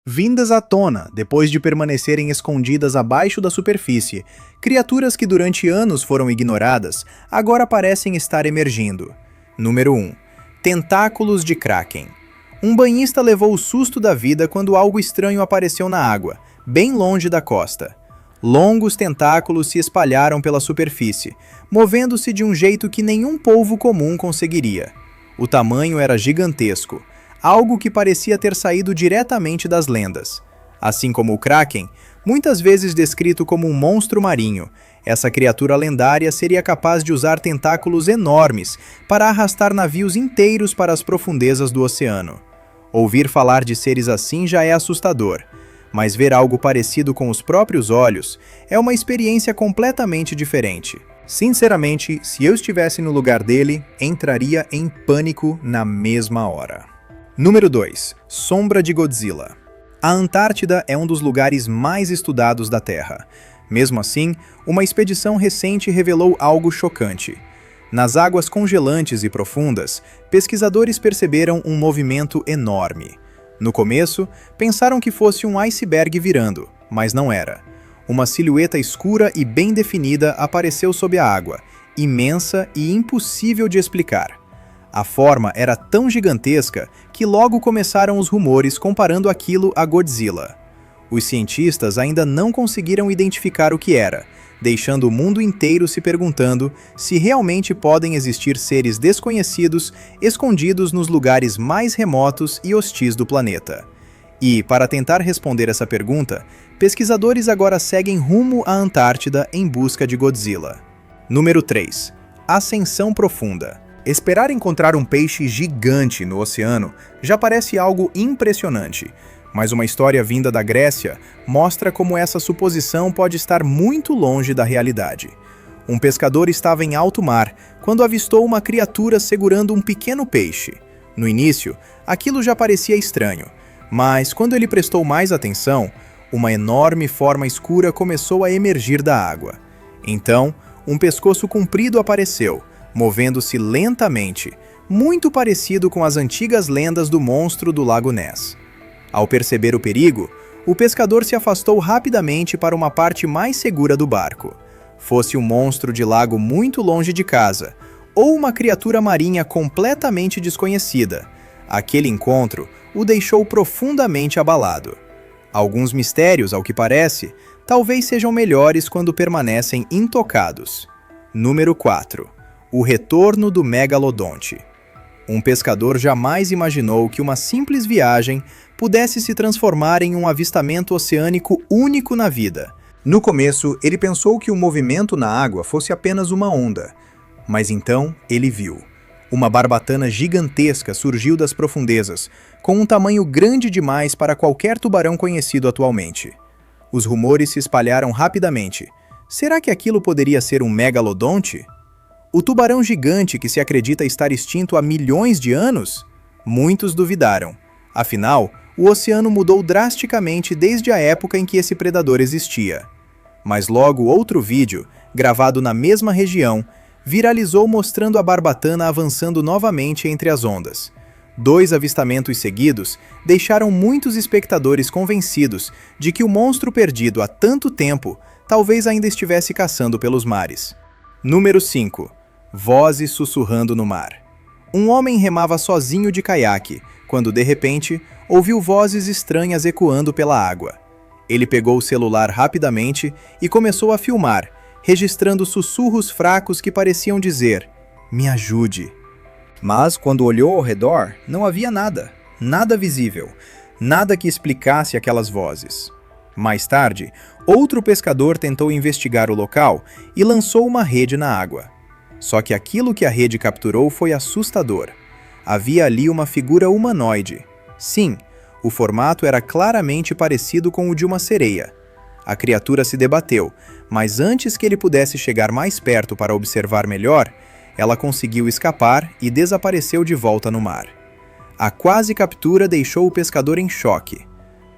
Vindas à tona, depois de permanecerem escondidas abaixo da superfície, criaturas que durante anos foram ignoradas, agora parecem estar emergindo. Número 1. Tentáculos de Kraken. Um banhista levou o susto da vida quando algo estranho apareceu na água, bem longe da costa. Longos tentáculos se espalharam pela superfície, movendo-se de um jeito que nenhum polvo comum conseguiria. O tamanho era gigantesco, algo que parecia ter saído diretamente das lendas. Assim como o Kraken, muitas vezes descrito como um monstro marinho, essa criatura lendária seria capaz de usar tentáculos enormes para arrastar navios inteiros para as profundezas do oceano. Ouvir falar de seres assim já é assustador, mas ver algo parecido com os próprios olhos é uma experiência completamente diferente. Sinceramente, se eu estivesse no lugar dele, entraria em pânico na mesma hora. Número 2. Sombra de Godzilla. A Antártida é um dos lugares mais estudados da Terra. Mesmo assim, uma expedição recente revelou algo chocante. Nas águas congelantes e profundas, pesquisadores perceberam um movimento enorme. No começo, pensaram que fosse um iceberg virando, mas não era. Uma silhueta escura e bem definida apareceu sob a água, imensa e impossível de explicar. A forma era tão gigantesca que logo começaram os rumores comparando aquilo a Godzilla. Os cientistas ainda não conseguiram identificar o que era, deixando o mundo inteiro se perguntando se realmente podem existir seres desconhecidos escondidos nos lugares mais remotos e hostis do planeta. E, para tentar responder essa pergunta, pesquisadores agora seguem rumo à Antártida em busca de Godzilla. Número 3. Ascensão profunda. Esperar encontrar um peixe gigante no oceano já parece algo impressionante, mas uma história vinda da Grécia mostra como essa suposição pode estar muito longe da realidade. Um pescador estava em alto mar quando avistou uma criatura segurando um pequeno peixe. No início, aquilo já parecia estranho, mas quando ele prestou mais atenção, uma enorme forma escura começou a emergir da água. Então, um pescoço comprido apareceu, movendo-se lentamente, muito parecido com as antigas lendas do monstro do Lago Ness. Ao perceber o perigo, o pescador se afastou rapidamente para uma parte mais segura do barco. Fosse um monstro de lago muito longe de casa, ou uma criatura marinha completamente desconhecida, aquele encontro o deixou profundamente abalado. Alguns mistérios, ao que parece, talvez sejam melhores quando permanecem intocados. Número 4. O retorno do megalodonte. Um pescador jamais imaginou que uma simples viagem pudesse se transformar em um avistamento oceânico único na vida. No começo, ele pensou que o movimento na água fosse apenas uma onda. Mas então, ele viu. Uma barbatana gigantesca surgiu das profundezas, com um tamanho grande demais para qualquer tubarão conhecido atualmente. Os rumores se espalharam rapidamente. Será que aquilo poderia ser um megalodonte? O tubarão gigante que se acredita estar extinto há milhões de anos? Muitos duvidaram. Afinal, o oceano mudou drasticamente desde a época em que esse predador existia. Mas logo outro vídeo, gravado na mesma região, viralizou mostrando a barbatana avançando novamente entre as ondas. 2 avistamentos seguidos deixaram muitos espectadores convencidos de que o monstro perdido há tanto tempo talvez ainda estivesse caçando pelos mares. Número 5. Vozes sussurrando no mar. Um homem remava sozinho de caiaque, quando de repente ouviu vozes estranhas ecoando pela água. Ele pegou o celular rapidamente e começou a filmar, registrando sussurros fracos que pareciam dizer: "Me ajude". Mas quando olhou ao redor, não havia nada, nada visível, nada que explicasse aquelas vozes. Mais tarde, outro pescador tentou investigar o local e lançou uma rede na água. Só que aquilo que a rede capturou foi assustador. Havia ali uma figura humanoide. Sim, o formato era claramente parecido com o de uma sereia. A criatura se debateu, mas antes que ele pudesse chegar mais perto para observar melhor, ela conseguiu escapar e desapareceu de volta no mar. A quase captura deixou o pescador em choque.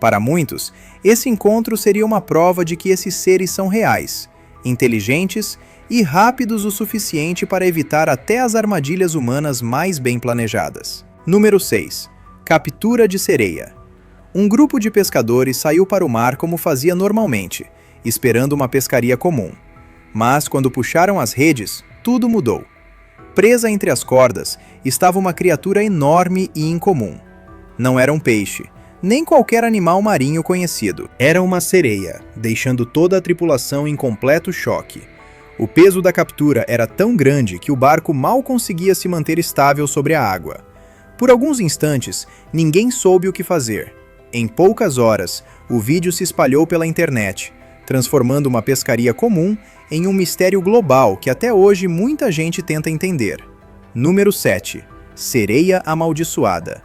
Para muitos, esse encontro seria uma prova de que esses seres são reais, inteligentes e rápidos o suficiente para evitar até as armadilhas humanas mais bem planejadas. Número 6. Captura de sereia. Um grupo de pescadores saiu para o mar como fazia normalmente, esperando uma pescaria comum. Mas, quando puxaram as redes, tudo mudou. Presa entre as cordas estava uma criatura enorme e incomum. Não era um peixe, nem qualquer animal marinho conhecido. Era uma sereia, deixando toda a tripulação em completo choque. O peso da captura era tão grande que o barco mal conseguia se manter estável sobre a água. Por alguns instantes, ninguém soube o que fazer. Em poucas horas, o vídeo se espalhou pela internet, transformando uma pescaria comum em um mistério global que até hoje muita gente tenta entender. Número 7. Sereia amaldiçoada.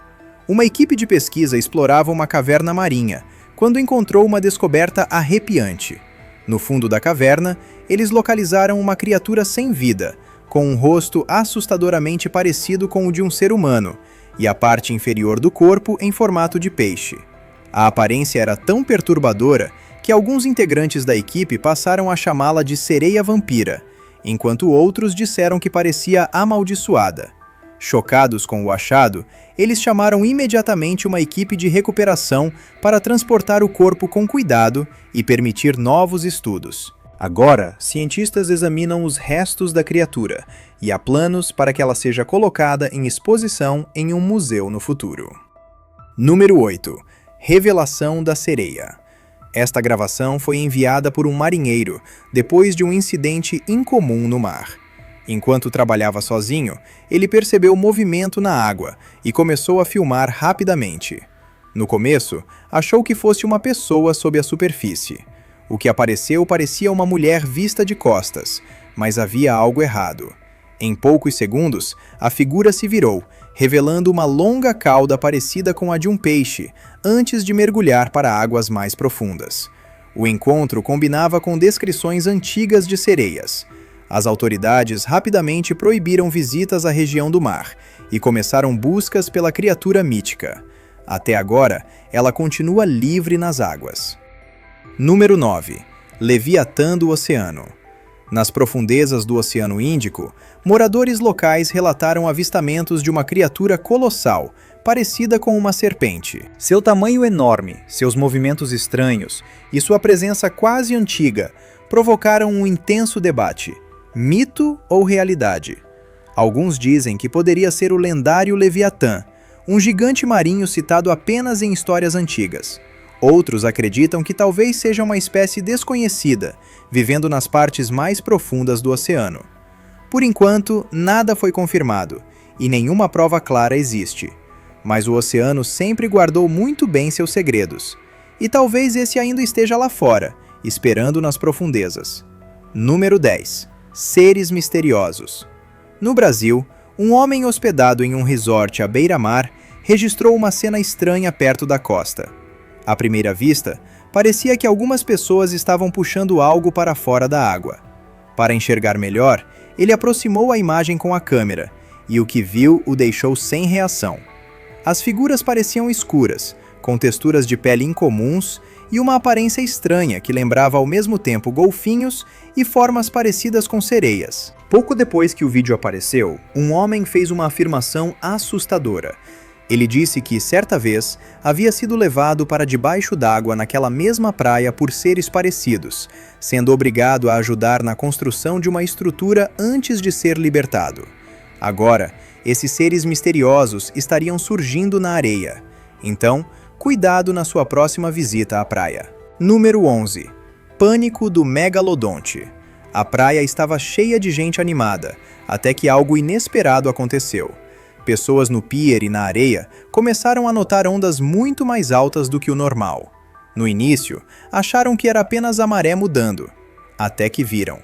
Uma equipe de pesquisa explorava uma caverna marinha, quando encontrou uma descoberta arrepiante. No fundo da caverna, eles localizaram uma criatura sem vida, com um rosto assustadoramente parecido com o de um ser humano, e a parte inferior do corpo em formato de peixe. A aparência era tão perturbadora que alguns integrantes da equipe passaram a chamá-la de sereia vampira, enquanto outros disseram que parecia amaldiçoada. Chocados com o achado, eles chamaram imediatamente uma equipe de recuperação para transportar o corpo com cuidado e permitir novos estudos. Agora, cientistas examinam os restos da criatura e há planos para que ela seja colocada em exposição em um museu no futuro. Número 8. Revelação da sereia. Esta gravação foi enviada por um marinheiro depois de um incidente incomum no mar. Enquanto trabalhava sozinho, ele percebeu movimento na água e começou a filmar rapidamente. No começo, achou que fosse uma pessoa sob a superfície. O que apareceu parecia uma mulher vista de costas, mas havia algo errado. Em poucos segundos, a figura se virou, revelando uma longa cauda parecida com a de um peixe, antes de mergulhar para águas mais profundas. O encontro combinava com descrições antigas de sereias. As autoridades rapidamente proibiram visitas à região do mar e começaram buscas pela criatura mítica. Até agora, ela continua livre nas águas. Número 9. Leviatã do Oceano. Nas profundezas do Oceano Índico, moradores locais relataram avistamentos de uma criatura colossal, parecida com uma serpente. Seu tamanho enorme, seus movimentos estranhos e sua presença quase antiga provocaram um intenso debate: mito ou realidade? Alguns dizem que poderia ser o lendário Leviatã, um gigante marinho citado apenas em histórias antigas. Outros acreditam que talvez seja uma espécie desconhecida, vivendo nas partes mais profundas do oceano. Por enquanto, nada foi confirmado, e nenhuma prova clara existe. Mas o oceano sempre guardou muito bem seus segredos. E talvez esse ainda esteja lá fora, esperando nas profundezas. Número 10. Seres misteriosos. No Brasil, um homem hospedado em um resort à beira-mar registrou uma cena estranha perto da costa. À primeira vista, parecia que algumas pessoas estavam puxando algo para fora da água. Para enxergar melhor, ele aproximou a imagem com a câmera, e o que viu o deixou sem reação. As figuras pareciam escuras, com texturas de pele incomuns e uma aparência estranha que lembrava ao mesmo tempo golfinhos e formas parecidas com sereias. Pouco depois que o vídeo apareceu, um homem fez uma afirmação assustadora. Ele disse que, certa vez, havia sido levado para debaixo d'água naquela mesma praia por seres parecidos, sendo obrigado a ajudar na construção de uma estrutura antes de ser libertado. Agora, esses seres misteriosos estariam surgindo na areia. Então, cuidado na sua próxima visita à praia. Número 11. Pânico do Megalodonte. A praia estava cheia de gente animada, até que algo inesperado aconteceu. Pessoas no pier e na areia começaram a notar ondas muito mais altas do que o normal. No início, acharam que era apenas a maré mudando, até que viram.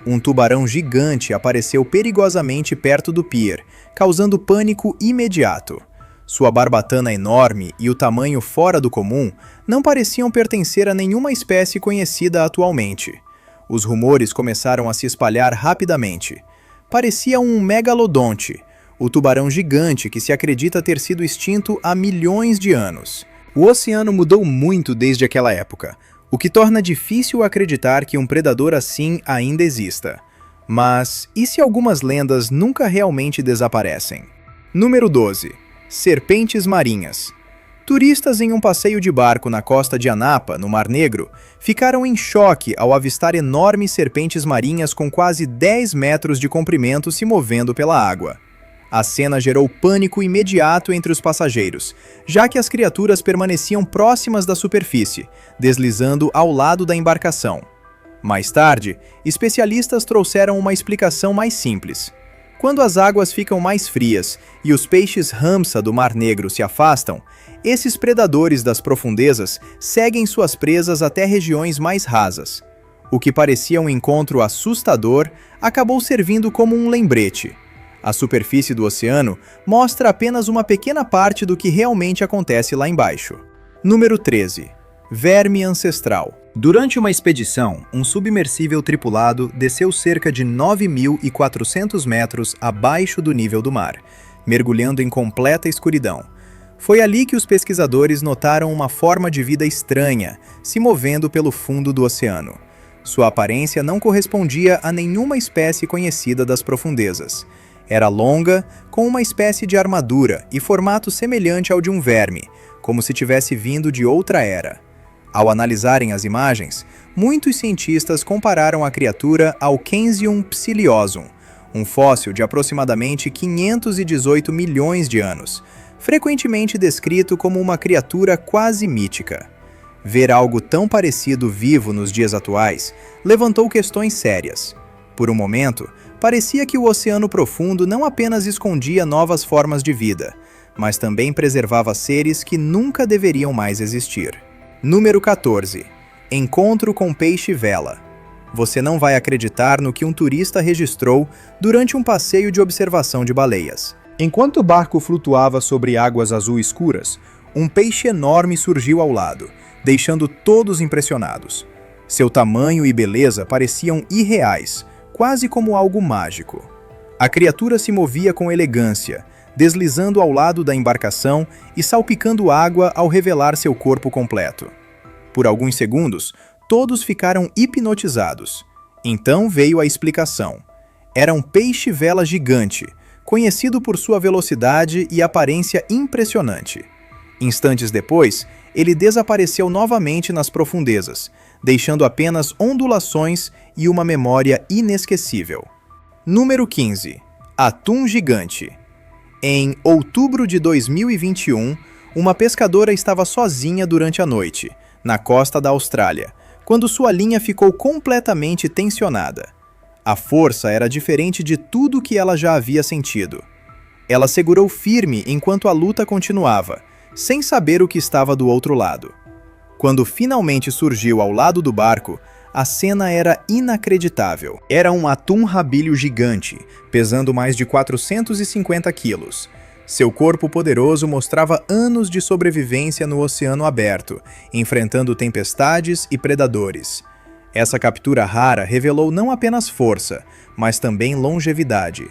Um tubarão gigante apareceu perigosamente perto do pier, causando pânico imediato. Sua barbatana enorme e o tamanho fora do comum não pareciam pertencer a nenhuma espécie conhecida atualmente. Os rumores começaram a se espalhar rapidamente. Parecia um megalodonte, o tubarão gigante que se acredita ter sido extinto há milhões de anos. O oceano mudou muito desde aquela época, o que torna difícil acreditar que um predador assim ainda exista. Mas e se algumas lendas nunca realmente desaparecem? Número 12. Serpentes marinhas. Turistas em um passeio de barco na costa de Anapa, no Mar Negro, ficaram em choque ao avistar enormes serpentes marinhas com quase 10 metros de comprimento se movendo pela água. A cena gerou pânico imediato entre os passageiros, já que as criaturas permaneciam próximas da superfície, deslizando ao lado da embarcação. Mais tarde, especialistas trouxeram uma explicação mais simples. Quando as águas ficam mais frias e os peixes ramsa do Mar Negro se afastam, esses predadores das profundezas seguem suas presas até regiões mais rasas. O que parecia um encontro assustador acabou servindo como um lembrete. A superfície do oceano mostra apenas uma pequena parte do que realmente acontece lá embaixo. Número 13. Verme ancestral. Durante uma expedição, um submersível tripulado desceu cerca de 9.400 metros abaixo do nível do mar, mergulhando em completa escuridão. Foi ali que os pesquisadores notaram uma forma de vida estranha se movendo pelo fundo do oceano. Sua aparência não correspondia a nenhuma espécie conhecida das profundezas. Era longa, com uma espécie de armadura e formato semelhante ao de um verme, como se tivesse vindo de outra era. Ao analisarem as imagens, muitos cientistas compararam a criatura ao Kenzium psiliosum, um fóssil de aproximadamente 518 milhões de anos, frequentemente descrito como uma criatura quase mítica. Ver algo tão parecido vivo nos dias atuais levantou questões sérias. Por um momento, parecia que o oceano profundo não apenas escondia novas formas de vida, mas também preservava seres que nunca deveriam mais existir. Número 14. Encontro com peixe-vela. Você não vai acreditar no que um turista registrou durante um passeio de observação de baleias. Enquanto o barco flutuava sobre águas azul escuras, um peixe enorme surgiu ao lado, deixando todos impressionados. Seu tamanho e beleza pareciam irreais, quase como algo mágico. A criatura se movia com elegância, deslizando ao lado da embarcação e salpicando água ao revelar seu corpo completo. Por alguns segundos, todos ficaram hipnotizados. Então veio a explicação. Era um peixe-vela gigante, conhecido por sua velocidade e aparência impressionante. Instantes depois, ele desapareceu novamente nas profundezas, deixando apenas ondulações e uma memória inesquecível. Número 15. Atum gigante. Em outubro de 2021, uma pescadora estava sozinha durante a noite, na costa da Austrália, quando sua linha ficou completamente tensionada. A força era diferente de tudo que ela já havia sentido. Ela segurou firme enquanto a luta continuava, sem saber o que estava do outro lado. Quando finalmente surgiu ao lado do barco, a cena era inacreditável. Era um atum rabilho gigante, pesando mais de 450 quilos. Seu corpo poderoso mostrava anos de sobrevivência no oceano aberto, enfrentando tempestades e predadores. Essa captura rara revelou não apenas força, mas também longevidade.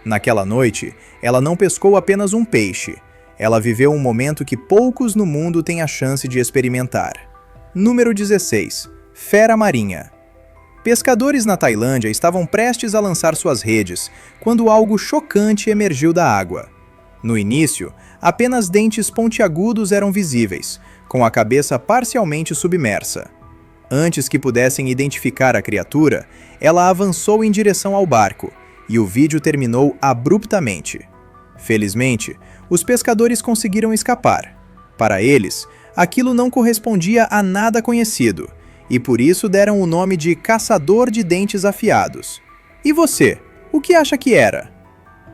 Naquela noite, ela não pescou apenas um peixe. Ela viveu um momento que poucos no mundo têm a chance de experimentar. Número 16. Fera marinha. Pescadores na Tailândia estavam prestes a lançar suas redes, quando algo chocante emergiu da água. No início, apenas dentes pontiagudos eram visíveis, com a cabeça parcialmente submersa. Antes que pudessem identificar a criatura, ela avançou em direção ao barco, e o vídeo terminou abruptamente. Felizmente, os pescadores conseguiram escapar. Para eles, aquilo não correspondia a nada conhecido, e por isso deram o nome de caçador de dentes afiados. E você, o que acha que era?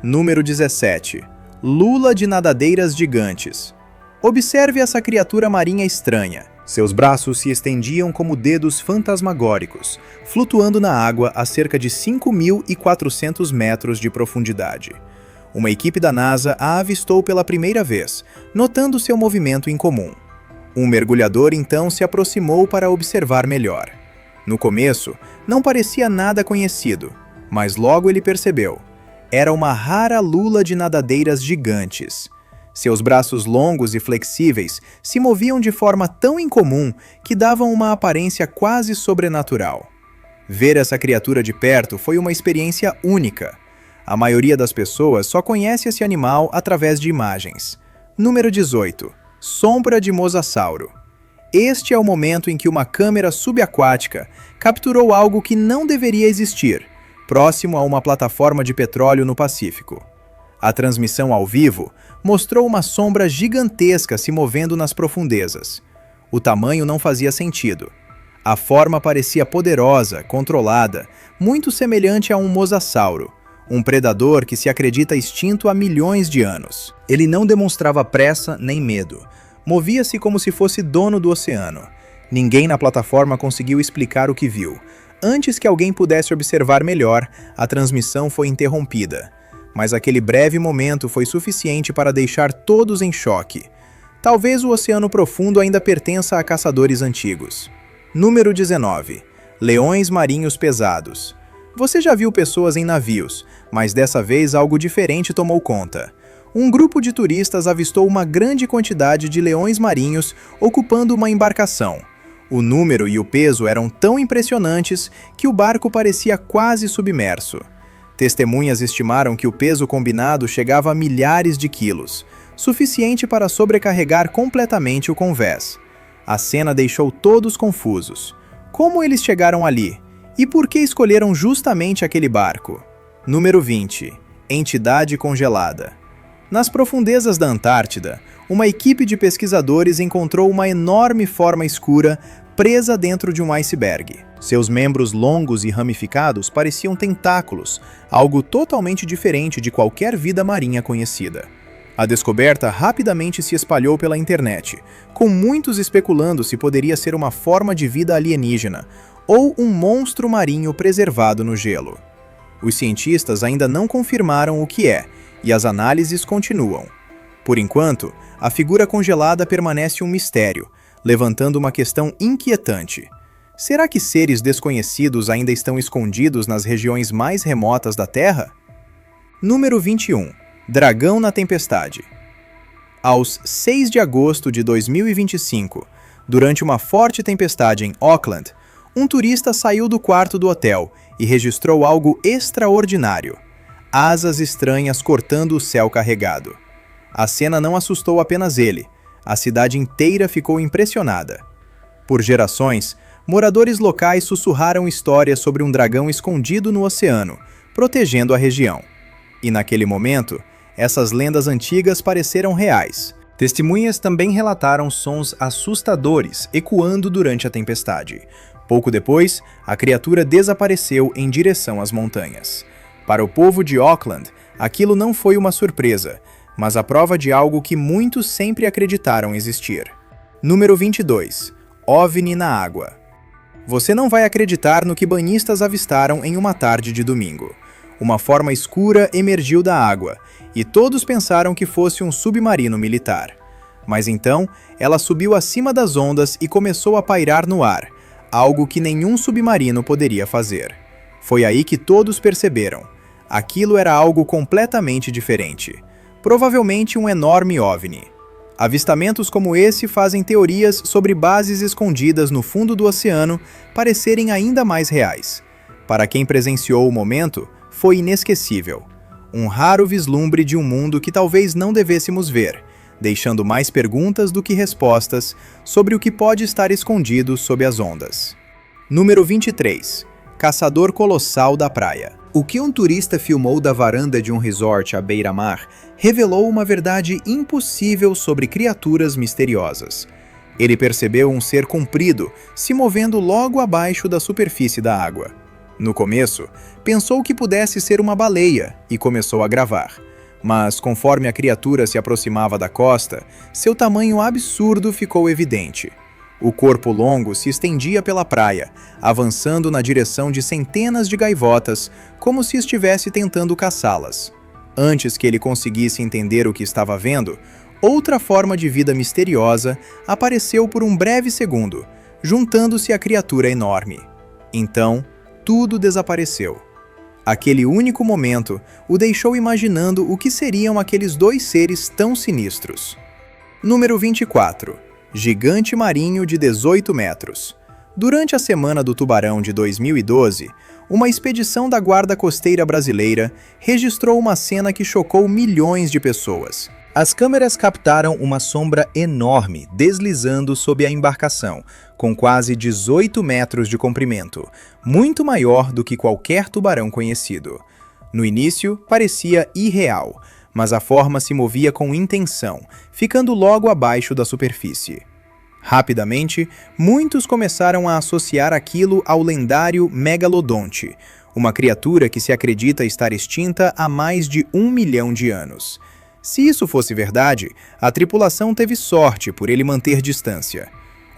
Número 17. Lula de nadadeiras gigantes. Observe essa criatura marinha estranha. Seus braços se estendiam como dedos fantasmagóricos, flutuando na água a cerca de 5.400 metros de profundidade. Uma equipe da NASA a avistou pela primeira vez, notando seu movimento incomum. Um mergulhador então se aproximou para observar melhor. No começo, não parecia nada conhecido, mas logo ele percebeu. Era uma rara lula de nadadeiras gigantes. Seus braços longos e flexíveis se moviam de forma tão incomum que davam uma aparência quase sobrenatural. Ver essa criatura de perto foi uma experiência única. A maioria das pessoas só conhece esse animal através de imagens. Número 18. Sombra de Mosasauro. Este é o momento em que uma câmera subaquática capturou algo que não deveria existir, próximo a uma plataforma de petróleo no Pacífico. A transmissão ao vivo mostrou uma sombra gigantesca se movendo nas profundezas. O tamanho não fazia sentido. A forma parecia poderosa, controlada, muito semelhante a um mosasauro, um predador que se acredita extinto há milhões de anos. Ele não demonstrava pressa nem medo. Movia-se como se fosse dono do oceano. Ninguém na plataforma conseguiu explicar o que viu. Antes que alguém pudesse observar melhor, a transmissão foi interrompida. Mas aquele breve momento foi suficiente para deixar todos em choque. Talvez o Oceano Profundo ainda pertença a caçadores antigos. Número 19. Leões marinhos pesados. Você já viu pessoas em navios, mas dessa vez algo diferente tomou conta. Um grupo de turistas avistou uma grande quantidade de leões marinhos ocupando uma embarcação. O número e o peso eram tão impressionantes que o barco parecia quase submerso. Testemunhas estimaram que o peso combinado chegava a milhares de quilos, suficiente para sobrecarregar completamente o convés. A cena deixou todos confusos. Como eles chegaram ali? E por que escolheram justamente aquele barco? Número 20. Entidade congelada. Nas profundezas da Antártida, uma equipe de pesquisadores encontrou uma enorme forma escura presa dentro de um iceberg. Seus membros longos e ramificados pareciam tentáculos, algo totalmente diferente de qualquer vida marinha conhecida. A descoberta rapidamente se espalhou pela internet, com muitos especulando se poderia ser uma forma de vida alienígena ou um monstro marinho preservado no gelo. Os cientistas ainda não confirmaram o que é, e as análises continuam. Por enquanto, a figura congelada permanece um mistério, levantando uma questão inquietante. Será que seres desconhecidos ainda estão escondidos nas regiões mais remotas da Terra? Número 21. Dragão na tempestade. Aos 6 de agosto de 2025, durante uma forte tempestade em Auckland, um turista saiu do quarto do hotel e registrou algo extraordinário. Asas estranhas cortando o céu carregado. A cena não assustou apenas ele, a cidade inteira ficou impressionada. Por gerações, moradores locais sussurraram histórias sobre um dragão escondido no oceano, protegendo a região. E naquele momento, essas lendas antigas pareceram reais. Testemunhas também relataram sons assustadores ecoando durante a tempestade. Pouco depois, a criatura desapareceu em direção às montanhas. Para o povo de Auckland, aquilo não foi uma surpresa, mas a prova de algo que muitos sempre acreditaram existir. Número 22. OVNI na água. Você não vai acreditar no que banhistas avistaram em uma tarde de domingo. Uma forma escura emergiu da água, e todos pensaram que fosse um submarino militar. Mas então, ela subiu acima das ondas e começou a pairar no ar, algo que nenhum submarino poderia fazer. Foi aí que todos perceberam. Aquilo era algo completamente diferente. Provavelmente um enorme OVNI. Avistamentos como esse fazem teorias sobre bases escondidas no fundo do oceano parecerem ainda mais reais. Para quem presenciou o momento, foi inesquecível. Um raro vislumbre de um mundo que talvez não devêssemos ver, deixando mais perguntas do que respostas sobre o que pode estar escondido sob as ondas. Número 23. Caçador colossal da praia. O que um turista filmou da varanda de um resort à beira-mar revelou uma verdade impossível sobre criaturas misteriosas. Ele percebeu um ser comprido se movendo logo abaixo da superfície da água. No começo, pensou que pudesse ser uma baleia e começou a gravar. Mas, conforme a criatura se aproximava da costa, seu tamanho absurdo ficou evidente. O corpo longo se estendia pela praia, avançando na direção de centenas de gaivotas, como se estivesse tentando caçá-las. Antes que ele conseguisse entender o que estava vendo, outra forma de vida misteriosa apareceu por um breve segundo, juntando-se à criatura enorme. Então, tudo desapareceu. Aquele único momento o deixou imaginando o que seriam aqueles dois seres tão sinistros. Número 24. Gigante marinho de 18 metros. Durante a Semana do Tubarão de 2012, uma expedição da Guarda Costeira Brasileira registrou uma cena que chocou milhões de pessoas. As câmeras captaram uma sombra enorme deslizando sob a embarcação, com quase 18 metros de comprimento, muito maior do que qualquer tubarão conhecido. No início, parecia irreal, mas a forma se movia com intenção, ficando logo abaixo da superfície. Rapidamente, muitos começaram a associar aquilo ao lendário megalodonte, uma criatura que se acredita estar extinta há mais de 1 milhão de anos. Se isso fosse verdade, a tripulação teve sorte por ele manter distância.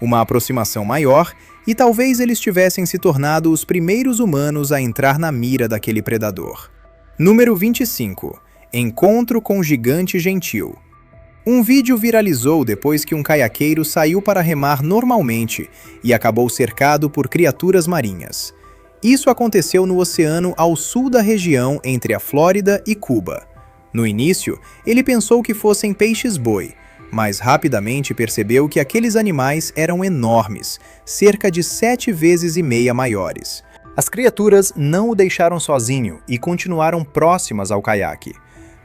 Uma aproximação maior e talvez eles tivessem se tornado os primeiros humanos a entrar na mira daquele predador. Número 25. Encontro com gigante gentil. Um vídeo viralizou depois que um caiaqueiro saiu para remar normalmente e acabou cercado por criaturas marinhas. Isso aconteceu no oceano ao sul da região entre a Flórida e Cuba. No início, ele pensou que fossem peixes-boi, mas rapidamente percebeu que aqueles animais eram enormes, cerca de 7,5 vezes maiores. As criaturas não o deixaram sozinho e continuaram próximas ao caiaque.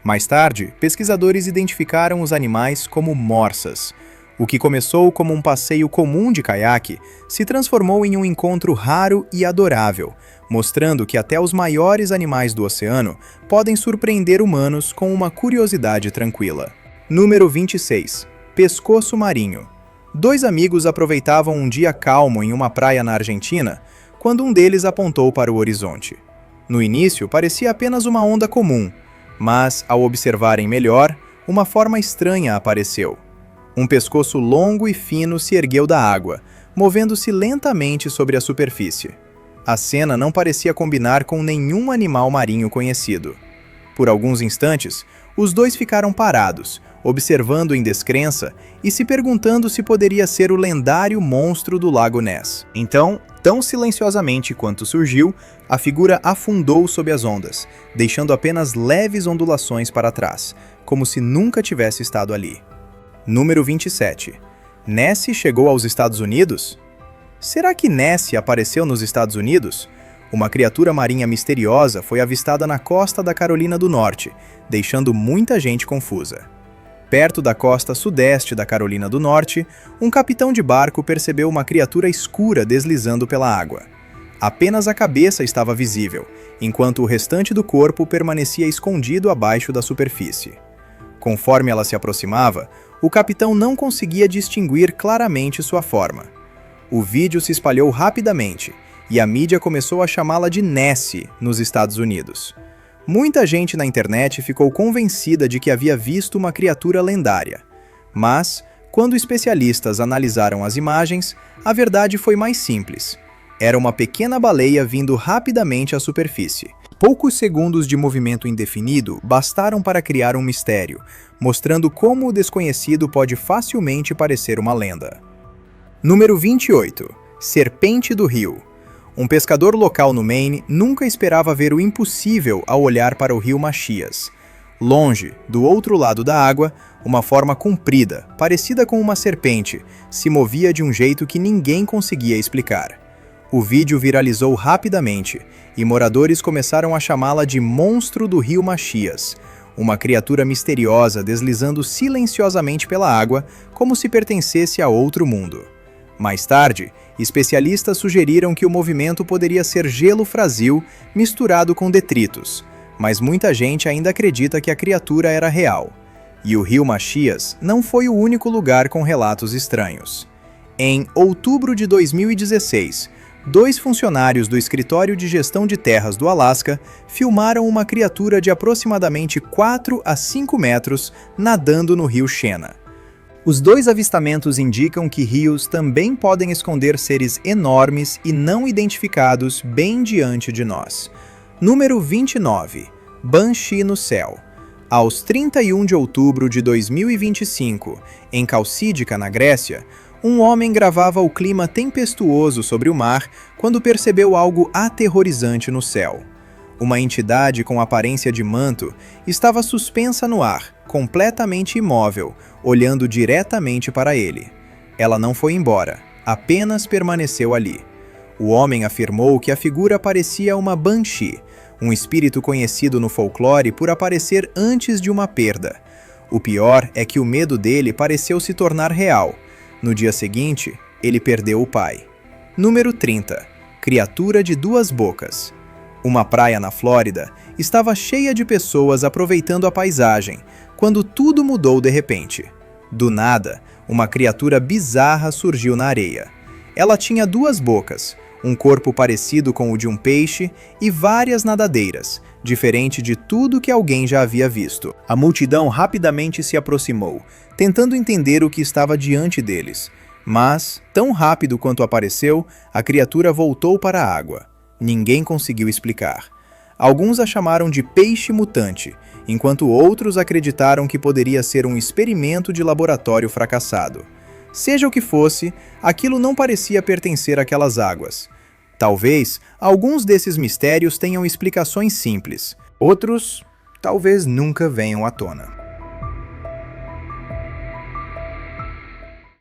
Mais tarde, pesquisadores identificaram os animais como morsas. O que começou como um passeio comum de caiaque se transformou em um encontro raro e adorável, mostrando que até os maiores animais do oceano podem surpreender humanos com uma curiosidade tranquila. Número 26. Pescoço marinho. 2 amigos aproveitavam um dia calmo em uma praia na Argentina, quando um deles apontou para o horizonte. No início, parecia apenas uma onda comum, mas, ao observarem melhor, uma forma estranha apareceu. Um pescoço longo e fino se ergueu da água, movendo-se lentamente sobre a superfície. A cena não parecia combinar com nenhum animal marinho conhecido. Por alguns instantes, os dois ficaram parados, observando em descrença e se perguntando se poderia ser o lendário monstro do Lago Ness. Então, tão silenciosamente quanto surgiu, a figura afundou sob as ondas, deixando apenas leves ondulações para trás, como se nunca tivesse estado ali. Número 27. Nessie chegou aos Estados Unidos? Será que Nessie apareceu nos Estados Unidos? Uma criatura marinha misteriosa foi avistada na costa da Carolina do Norte, deixando muita gente confusa. Perto da costa sudeste da Carolina do Norte, um capitão de barco percebeu uma criatura escura deslizando pela água. Apenas a cabeça estava visível, enquanto o restante do corpo permanecia escondido abaixo da superfície. Conforme ela se aproximava, o capitão não conseguia distinguir claramente sua forma. O vídeo se espalhou rapidamente e a mídia começou a chamá-la de Nessie nos Estados Unidos. Muita gente na internet ficou convencida de que havia visto uma criatura lendária. Mas, quando especialistas analisaram as imagens, a verdade foi mais simples. Era uma pequena baleia vindo rapidamente à superfície. Poucos segundos de movimento indefinido bastaram para criar um mistério, mostrando como o desconhecido pode facilmente parecer uma lenda. Número 28. Serpente do Rio. Um pescador local no Maine nunca esperava ver o impossível ao olhar para o rio Machias. Longe, do outro lado da água, uma forma comprida, parecida com uma serpente, se movia de um jeito que ninguém conseguia explicar. O vídeo viralizou rapidamente e moradores começaram a chamá-la de Monstro do Rio Machias, uma criatura misteriosa deslizando silenciosamente pela água como se pertencesse a outro mundo. Mais tarde, especialistas sugeriram que o movimento poderia ser gelo frazil misturado com detritos, mas muita gente ainda acredita que a criatura era real. E o Rio Machias não foi o único lugar com relatos estranhos. Em outubro de 2016, 2 funcionários do Escritório de Gestão de Terras do Alasca filmaram uma criatura de aproximadamente 4 a 5 metros nadando no rio Shena. Os 2 avistamentos indicam que rios também podem esconder seres enormes e não identificados bem diante de nós. Número 29. Banshee no céu. Aos 31 de outubro de 2025, em Calcídica, na Grécia, um homem gravava o clima tempestuoso sobre o mar quando percebeu algo aterrorizante no céu. Uma entidade com aparência de manto estava suspensa no ar, completamente imóvel, olhando diretamente para ele. Ela não foi embora, apenas permaneceu ali. O homem afirmou que a figura parecia uma banshee, um espírito conhecido no folclore por aparecer antes de uma perda. O pior é que o medo dele pareceu se tornar real. No dia seguinte, ele perdeu o pai. Número 30. Criatura de duas bocas. Uma praia na Flórida estava cheia de pessoas aproveitando a paisagem, quando tudo mudou de repente. Do nada, uma criatura bizarra surgiu na areia. Ela tinha duas bocas, um corpo parecido com o de um peixe e várias nadadeiras, diferente de tudo que alguém já havia visto. A multidão rapidamente se aproximou, tentando entender o que estava diante deles. Mas, tão rápido quanto apareceu, a criatura voltou para a água. Ninguém conseguiu explicar. Alguns a chamaram de peixe mutante, enquanto outros acreditaram que poderia ser um experimento de laboratório fracassado. Seja o que fosse, aquilo não parecia pertencer àquelas águas. Talvez alguns desses mistérios tenham explicações simples, outros talvez nunca venham à tona.